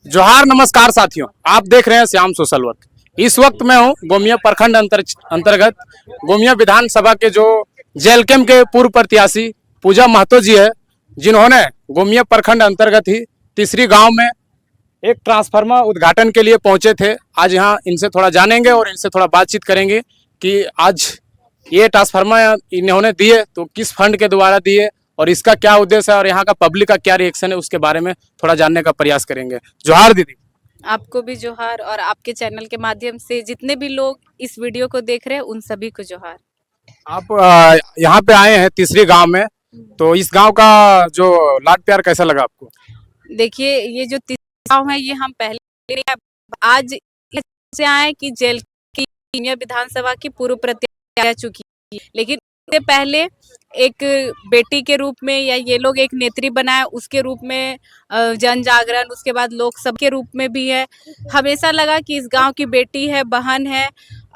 जोहार नमस्कार साथियों, आप देख रहे हैं श्याम सोशल वर्क। इस वक्त मैं हूं गोमिया प्रखंड अंतर्गत गोमिया विधानसभा के जो जेएलकेएम के पूर्व प्रत्याशी पूजा महतो जी है, जिन्होंने गोमिया प्रखंड अंतर्गत ही तीसरी गांव में एक ट्रांसफार्मर उद्घाटन के लिए पहुंचे थे। आज यहाँ इनसे थोड़ा जानेंगे और इनसे थोड़ा बातचीत करेंगे कि आज ये ट्रांसफार्मर इन्होंने दिए तो किस फंड के द्वारा दिए और इसका क्या उद्देश्य है और यहाँ का पब्लिक का क्या रिएक्शन है, उसके बारे में थोड़ा जानने का प्रयास करेंगे। जोहार दीदी। आपको भी जोहार और आपके चैनल के माध्यम से जितने भी लोग इस वीडियो को देख रहे हैं उन सभी को जोहार। आप यहाँ पे आए हैं तीसरी गांव में, तो इस गांव का जो लाड प्यार कैसा लगा आपको? देखिए, ये जो तीसरा गाँव है ये हम पहले आज से आए कि जेल की गोमिया विधानसभा की पूर्व प्रत्याशी रह चुकी है, लेकिन इससे पहले एक बेटी के रूप में या ये लोग एक नेत्री बनाए उसके रूप में जन जागरण, उसके बाद लोकसभा के रूप में भी है। हमेशा लगा कि इस गांव की बेटी है, बहन है,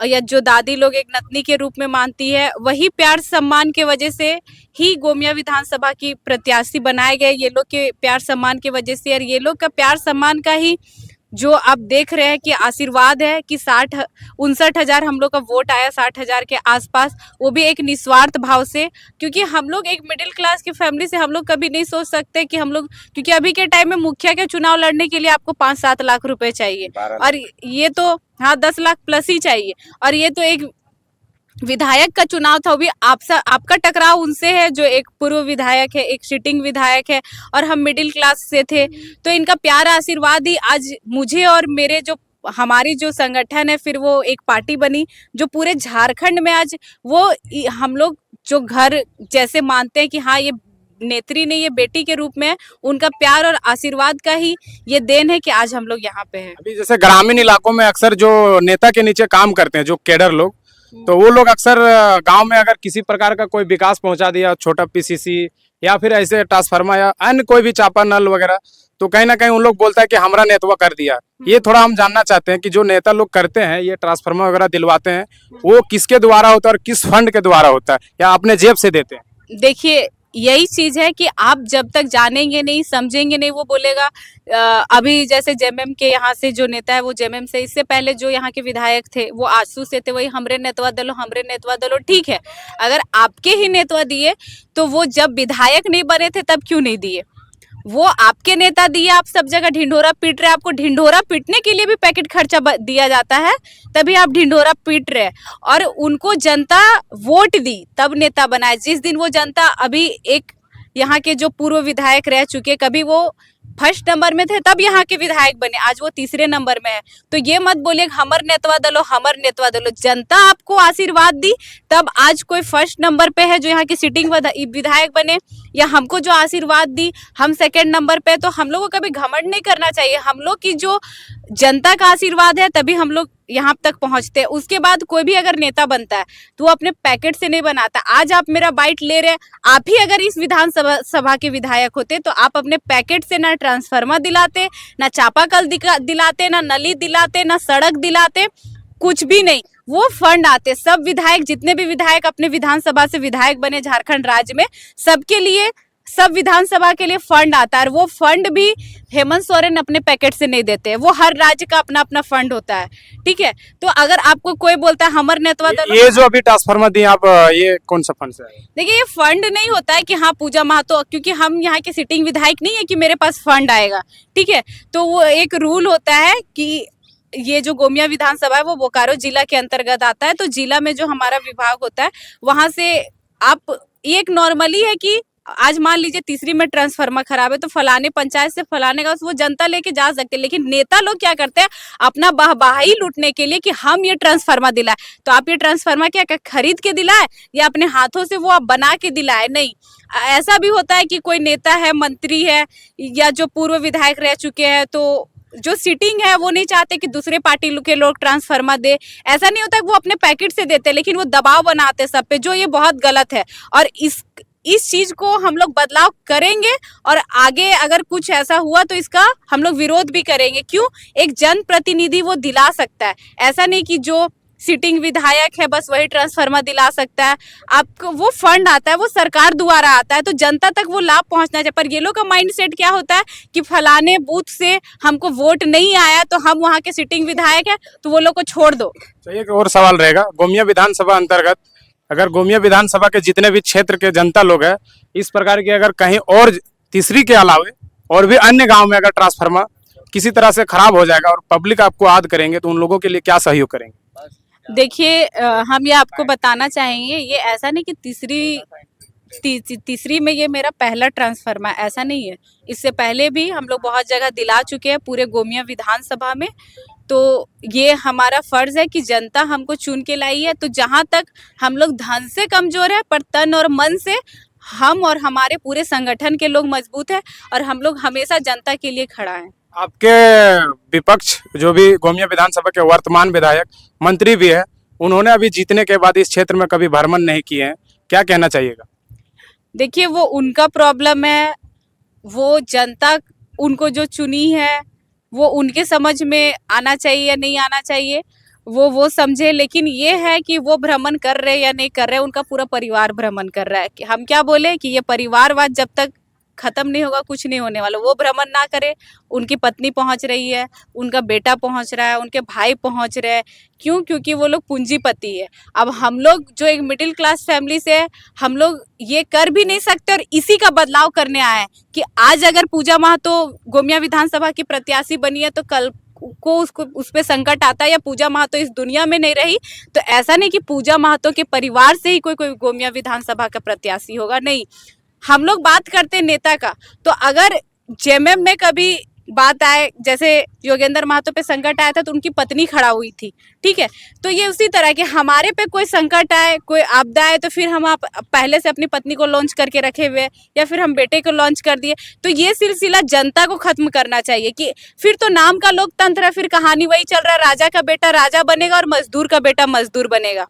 या जो दादी लोग एक नतनी के रूप में मानती है, वही प्यार सम्मान के वजह से ही गोमिया विधानसभा की प्रत्याशी बनाए गए। ये लोग के प्यार सम्मान के वजह से और ये लोग का प्यार सम्मान का ही जो आप देख रहे हैं कि आशीर्वाद है कि 59,000 हम लोग का वोट आया, 60,000 के आसपास, वो भी एक निस्वार्थ भाव से। क्योंकि हम लोग एक मिडिल क्लास की फैमिली से हम लोग कभी नहीं सोच सकते कि हम लोग, क्योंकि अभी के टाइम में मुखिया के चुनाव लड़ने के लिए आपको 5-7 लाख रुपए चाहिए और ये तो हाँ 10 लाख प्लस ही चाहिए, और ये तो एक विधायक का चुनाव था, वो भी आपका टकराव उनसे है जो एक पूर्व विधायक है, एक सिटिंग विधायक है, और हम मिडिल क्लास से थे। तो इनका प्यार आशीर्वाद ही आज मुझे और मेरे जो हमारी जो संगठन है, फिर वो एक पार्टी बनी जो पूरे झारखंड में आज वो हम लोग जो घर जैसे मानते हैं कि हाँ ये नेत्री ने ये बेटी के रूप में, उनका प्यार और आशीर्वाद का ही ये देन है कि आज हम लोग यहाँ पे हैं। अभी जैसे ग्रामीण इलाकों में अक्सर जो नेता के नीचे काम करते हैं, जो कैडर लोग, तो वो लोग अक्सर गांव में अगर किसी प्रकार का कोई विकास पहुंचा दिया, छोटा पीसीसी या फिर ऐसे ट्रांसफार्मर या अन्य कोई भी चापा नल वगैरह, तो कहीं ना कहीं उन लोग बोलता है कि हमारा नेतवा कर दिया। ये थोड़ा हम जानना चाहते हैं कि जो नेता लोग करते हैं, ये ट्रांसफार्मर वगैरह दिलवाते हैं, वो किसके द्वारा होता है और किस फंड के द्वारा होता है या अपने जेब से देते हैं? देखिए, यही चीज है कि आप जब तक जानेंगे नहीं, समझेंगे नहीं, वो बोलेगा अभी जैसे जेएमएम के यहाँ से जो नेता है वो जेएमएम से, इससे पहले जो यहाँ के विधायक थे वो आजसू से थे, वही हमरे नेतवा दलो। ठीक है, अगर आपके ही नेतवा दिए तो वो जब विधायक नहीं बने थे तब क्यों नहीं दिए? वो आपके नेता दिए, आप सब जगह ढिंढोरा पीट रहे, आपको ढिंढोरा पीटने के लिए भी पैकेट खर्चा दिया जाता है, तभी आप ढिंढोरा पीट रहे। और उनको जनता वोट दी तब नेता बनाए। जिस दिन वो जनता, अभी एक यहाँ के जो पूर्व विधायक रह चुके, कभी वो फर्स्ट नंबर में थे तब यहाँ के विधायक बने, आज वो तीसरे नंबर में है। तो ये मत बोलिए हमर नेतवा दलो। जनता आपको आशीर्वाद दी तब आज कोई फर्स्ट नंबर पे है जो यहाँ के सिटिंग विधायक बने, या हमको जो आशीर्वाद दी हम सेकंड नंबर पे। तो हम लोग को कभी घमंड नहीं करना चाहिए। हम लोग की जो जनता का आशीर्वाद है तभी हम लोग यहाँ तक पहुँचते हैं। उसके बाद कोई भी अगर नेता बनता है तो वो अपने पैकेट से नहीं बनाता। आज आप मेरा बाइट ले रहे हैं, आप ही अगर इस विधानसभा के विधायक होते तो आप अपने पैकेट से ना ट्रांसफार्मर दिलाते, ना चापाकल दिलाते, ना नली दिलाते, ना सड़क दिलाते, कुछ भी नहीं। वो फंड आते, सब विधायक, जितने भी विधायक अपने विधानसभा से विधायक बने झारखंड राज्य में, सबके लिए, सब विधानसभा के लिए फंड आता है। और वो फंड भी हेमंत सोरेन अपने पैकेट से नहीं देते, वो हर राज्य का अपना अपना फंड होता है। ठीक है, तो अगर आपको कोई बोलता है हमर नेतवा दल, ये जो अभी ट्रांसफार्मर दिए आप, ये कौन सा फंड से है? देखिए, ये फंड नहीं होता है कि हाँ पूजा महतो, क्योंकि हम यहाँ के सिटिंग विधायक नहीं है कि मेरे पास फंड आएगा। ठीक है, तो वो एक रूल होता है कि ये जो गोमिया विधानसभा है वो बोकारो जिला के अंतर्गत आता है। तो जिला में जो हमारा विभाग होता है वहां से आप, एक नॉर्मली है कि आज मान लीजिए तीसरी में ट्रांसफार्मर खराब है तो फलाने पंचायत से फलाने का वो जनता लेके जा सकते हैं। लेकिन नेता लोग क्या करते हैं, अपना वाहवाही लूटने के लिए कि हम ये ट्रांसफार्मर दिलाए। तो आप ये ट्रांसफार्मर क्या खरीद के दिलाए या अपने हाथों से वो आप बना के दिलाए? नहीं, ऐसा भी होता है कि कोई नेता है, मंत्री है, या जो पूर्व विधायक रह चुके हैं, तो जो सीटिंग है वो नहीं चाहते कि दूसरे पार्टी के लोग ट्रांसफार्मर दे। ऐसा नहीं होता है, वो अपने पैकेट से देते, लेकिन वो दबाव बनाते सब पे, जो ये बहुत गलत है। और इस चीज को हम लोग बदलाव करेंगे और आगे अगर कुछ ऐसा हुआ तो इसका हम लोग विरोध भी करेंगे। क्यों? एक जनप्रतिनिधि वो दिला सकता है, ऐसा नहीं कि जो सिटिंग विधायक है, बस वही ट्रांसफार्मर दिला सकता है। आपको वो फंड आता है, वो सरकार द्वारा आता है, तो जनता तक वो लाभ पहुंचना चाहिए। पर ये लोग का माइंडसेट क्या होता है कि फलाने बूथ से हमको वोट नहीं आया तो हम वहाँ के सिटिंग विधायक है तो वो लोग को छोड़ दो। तो एक और सवाल रहेगा, गोमिया विधानसभा अंतर्गत अगर गोमिया विधानसभा के जितने भी क्षेत्र के जनता लोग हैं, इस प्रकार की अगर कहीं और तीसरी के अलावे और भी अन्य गांव में अगर ट्रांसफार्मर किसी तरह से खराब हो जाएगा और पब्लिक आपको याद करेंगे, तो उन लोगों के लिए क्या सहयोग करेंगे? देखिए हम ये आपको बताना चाहेंगे, ये ऐसा नहीं कि तीसरी में ये मेरा पहला ट्रांसफार्मर, ऐसा नहीं है। इससे पहले भी हम लोग बहुत जगह दिला चुके हैं पूरे गोमिया विधानसभा में। तो ये हमारा फर्ज है कि जनता हमको चुन के लाई है, तो जहाँ तक हम लोग धन से कमजोर है पर तन और मन से हम और हमारे पूरे संगठन के लोग मजबूत है और हम लोग हमेशा जनता के लिए खड़ा है। आपके विपक्ष जो भी गोमिया विधानसभा के वर्तमान विधायक मंत्री भी है, उन्होंने अभी जीतने के बाद इस क्षेत्र में कभी भ्रमण नहीं किए हैं, क्या कहना चाहिएगा? देखिए वो उनका प्रॉब्लम है, वो जनता उनको जो चुनी है वो उनके समझ में आना चाहिए या नहीं आना चाहिए वो समझे। लेकिन ये है कि वो भ्रमण कर रहे या नहीं कर रहे, उनका पूरा परिवार भ्रमण कर रहा है। कि हम क्या बोले कि ये परिवारवाद जब तक खत्म नहीं होगा कुछ नहीं होने वाला। वो भ्रमण ना करे, उनकी पत्नी पहुंच रही है, उनका बेटा पहुंच रहा है, उनके भाई पहुंच रहे हैं। क्यों? क्योंकि वो लोग पूंजीपति है। अब हम लोग जो एक मिडिल क्लास फैमिली से है, हम लोग ये कर भी नहीं सकते और इसी का बदलाव करने आए हैं कि आज अगर पूजा महतो गोमिया विधानसभा की प्रत्याशी बनी है तो कल को उसको उस पर संकट आता है या पूजा महतो इस दुनिया में नहीं रही तो ऐसा नहीं कि पूजा महतो के परिवार से ही कोई गोमिया विधानसभा का प्रत्याशी होगा, नहीं। हम लोग बात करते हैं नेता का, तो अगर जेएमएम में कभी बात आए, जैसे योगेंद्र महतो पे संकट आया था तो उनकी पत्नी खड़ा हुई थी, ठीक है। तो ये उसी तरह के हमारे पे कोई संकट आए, कोई आपदा आए तो फिर हम आप पहले से अपनी पत्नी को लॉन्च करके रखे हुए या फिर हम बेटे को लॉन्च कर दिए। तो ये सिलसिला जनता को खत्म करना चाहिए कि फिर तो नाम का लोकतंत्र है, फिर कहानी वही चल रहा है, राजा का बेटा राजा बनेगा और मजदूर का बेटा मजदूर बनेगा।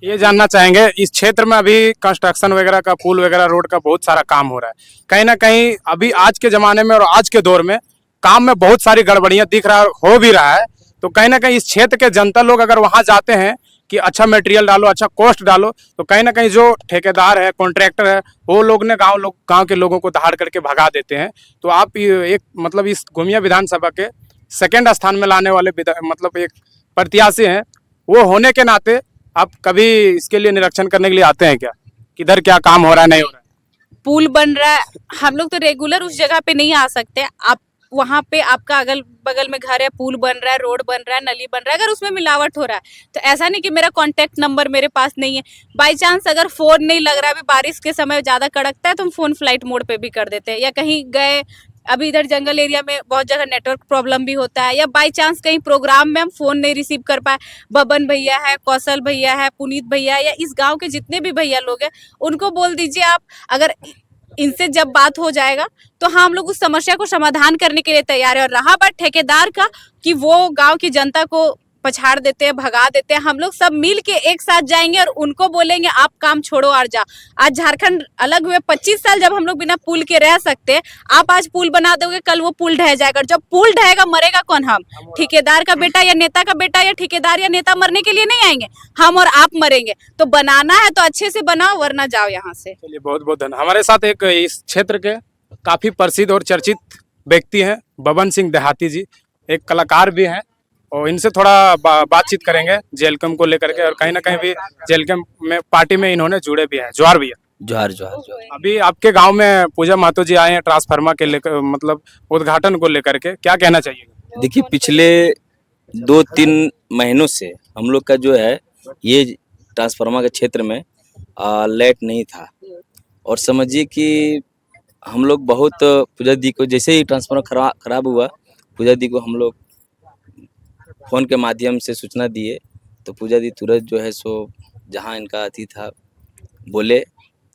ये जानना चाहेंगे, इस क्षेत्र में अभी कंस्ट्रक्शन वगैरह का, पुल वगैरह, रोड का बहुत सारा काम हो रहा है। कहीं ना कहीं अभी आज के जमाने में और आज के दौर में काम में बहुत सारी गड़बड़ियां दिख रहा हो भी रहा है। तो कहीं ना कहीं इस क्षेत्र के जनता लोग अगर वहां जाते हैं कि अच्छा मटेरियल डालो, अच्छा कॉस्ट डालो, तो कहीं ना कहीं जो ठेकेदार है, कॉन्ट्रैक्टर है, वो लोग ने गाँव के लोगों को दहाड़ करके भगा देते हैं। तो आप एक मतलब इस गोमिया विधानसभा के सेकेंड स्थान में लाने वाले मतलब एक प्रत्याशी हैं, वो होने के नाते आप कभी इसके लिए निरीक्षण करने के लिए आते हैं क्या, किधर क्या काम हो रहा है, नहीं हो रहा है? पुल बन रहा है, हम लोग तो रेगुलर उस जगह पे नहीं आ सकते। आप वहाँ पे आपका अगल बगल में घर है, पुल बन रहा है, रोड बन रहा है, नली बन रहा है, अगर उसमें मिलावट हो रहा है तो ऐसा नहीं कि मेरा कांटेक्ट नंबर मेरे पास नहीं है। बाई चांस अगर फोन नहीं लग रहा है, अभी बारिश के समय ज्यादा कड़कता है तो हम फोन फ्लाइट मोड पे भी कर देते हैं, या कहीं गए, अभी इधर जंगल एरिया में बहुत जगह नेटवर्क प्रॉब्लम भी होता है, या बाई चांस कहीं प्रोग्राम में हम फोन नहीं रिसीव कर पाए, बबन भैया है, कौशल भैया है, पुनीत भैया है, या इस गांव के जितने भी भैया लोग हैं उनको बोल दीजिए आप। अगर इनसे जब बात हो जाएगा तो हम लोग उस समस्या को समाधान करने के लिए तैयार है। और रहा बात ठेकेदार का कि वो गांव की जनता को पछाड़ देते हैं, भगा देते हैं, हम लोग सब मिल के एक साथ जाएंगे और उनको बोलेंगे आप काम छोड़ो और जा। आज झारखंड अलग हुए 25 साल जब हम लोग बिना पुल के रह सकते हैं, आप आज पुल बना दोगे, कल वो पुल ढह जाएगा। जब पुल ढहेगा मरेगा कौन? हम ठेकेदार का बेटा या नेता का बेटा, या ठेकेदार या नेता मरने के लिए नहीं आएंगे, हम और आप मरेंगे। तो बनाना है तो अच्छे से बनाओ, वरना जाओ यहाँ से। चलिए, बहुत बहुत धन्यवाद। हमारे साथ एक इस क्षेत्र के काफी प्रसिद्ध और चर्चित व्यक्ति हैं बबन सिंह देहाती जी, एक कलाकार भी हैं, और इनसे थोड़ा बातचीत करेंगे जेएलकैम को लेकर के। और कहीं ना कहीं भी जेएलकैम में पार्टी में इन्होंने जुड़े भी हैं। जोहार भैया। जोहार जोहार जोहार। अभी आपके गांव में पूजा महतो जी आए हैं ट्रांसफार्मर के लेकर, मतलब उद्घाटन को लेकर के, क्या कहना चाहिए? देखिए, पिछले 2-3 महीनों से हम लोग का जो है ये ट्रांसफार्मर के क्षेत्र में लाइट नहीं था, और समझिए कि हम लोग बहुत पूजा दी को, जैसे ही ट्रांसफार्मर खराब हुआ, पूजा दी को हम लोग फ़ोन के माध्यम से सूचना दिए, तो पूजा दी तुरंत जो है सो जहां इनका अति था बोले,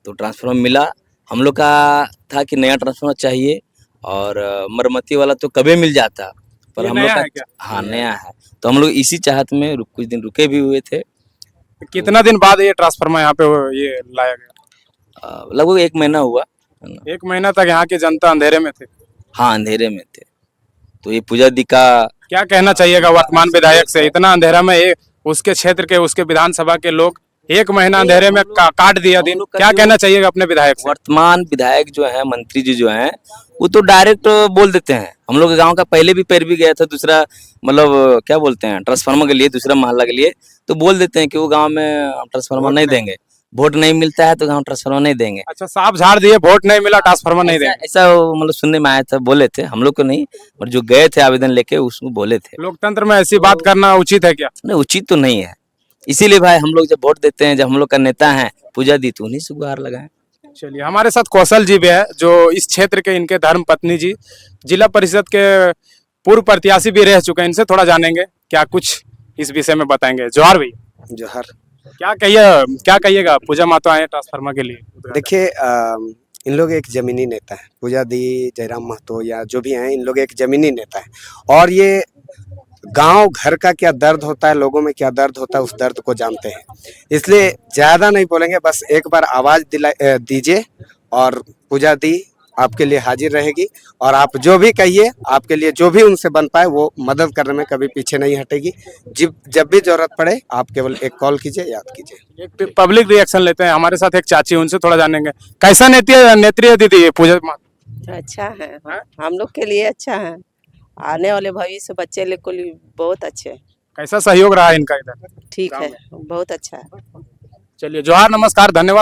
तो ट्रांसफार्मर मिला। हम लोग का था कि नया ट्रांसफार्मर चाहिए, और मरम्मती वाला तो कभी मिल जाता, पर हम लोग का हाँ नया है, तो हम लोग इसी चाहत में कुछ दिन रुके भी हुए थे। कितना दिन बाद ये ट्रांसफार्मर यहाँ पे ये लाया गया? लगभग 1 महीना हुआ। 1 महीना तक यहाँ की जनता अंधेरे में थे? हाँ, अंधेरे में थे। तो ये पूजा दी का क्या कहना चाहिएगा वर्तमान विधायक से? इतना अंधेरा में ये उसके क्षेत्र के, उसके विधानसभा के लोग 1 महीना अंधेरे में काट दिया दिन। लोग का क्या जो- कहना चाहिएगा अपने विधायक से? वर्तमान विधायक जो है, मंत्री जी जो हैं, वो तो डायरेक्ट बोल देते हैं। हम लोग के गांव का पहले भी पैर भी गया था, दूसरा मतलब क्या बोलते हैं, ट्रांसफार्मर के लिए, दूसरा मोहल्ला के लिए, तो बोल देते हैं कि वो गांव में ट्रांसफार्मर नहीं देंगे, वोट नहीं मिलता है तो गांव ट्रांसफार्मर नहीं देंगे। अच्छा, साफ झाड़ दिए, वोट नहीं मिला, ट्रांसफार्मर नहीं देंगे। ऐसा वो मतलब सुनने में आया था, बोले थे, हम लोग को नहीं, और जो गए थे आवेदन लेके उसको बोले थे। लोकतंत्र में ऐसी बात करना उचित है क्या? नहीं, उचित तो नहीं है। इसीलिए भाई हम लोग जब वोट देते हैं, जब हम लोग का नेता है पूजा दी, तो उन्हीं से गुहार लगाए। चलिए, हमारे साथ कौशल जी भी है, जो इस क्षेत्र के, इनके धर्म पत्नी जी जिला परिषद के पूर्व प्रत्याशी भी रह चुके हैं। इनसे थोड़ा जानेंगे, क्या कुछ इस विषय में बताएंगे। जोहार भैया। जोहर। क्या कहिएगा, पूजा मातो आए ट्रांसफार्मर के लिए? देखिए, इन लोग एक जमीनी नेता है, पूजा दी, जयराम महतो या जो भी हैं, इन लोग एक जमीनी नेता है और ये गांव घर का क्या दर्द होता है, लोगों में क्या दर्द होता है, उस दर्द को जानते हैं। इसलिए ज्यादा नहीं बोलेंगे, बस एक बार आवाज दीजिए और पूजा दी आपके लिए हाजिर रहेगी और आप जो भी कहिए, आपके लिए जो भी उनसे बन पाए वो मदद करने में कभी पीछे नहीं हटेगी। जब भी जरूरत पड़े आप केवल एक कॉल कीजिए, याद कीजिए। एक पब्लिक रिएक्शन लेते हैं। हमारे साथ एक चाची, उनसे थोड़ा जानेंगे। कैसा नेत्री है दीदी पूजा मातो? अच्छा है, हाँ? हम लोग के लिए अच्छा है, आने वाले भविष्य बच्चे लोग के लिए बहुत अच्छे हैं। कैसा सहयोग रहा है इनका इधर? ठीक गाँव है, बहुत अच्छा है। चलिए, जोहार, नमस्कार, धन्यवाद।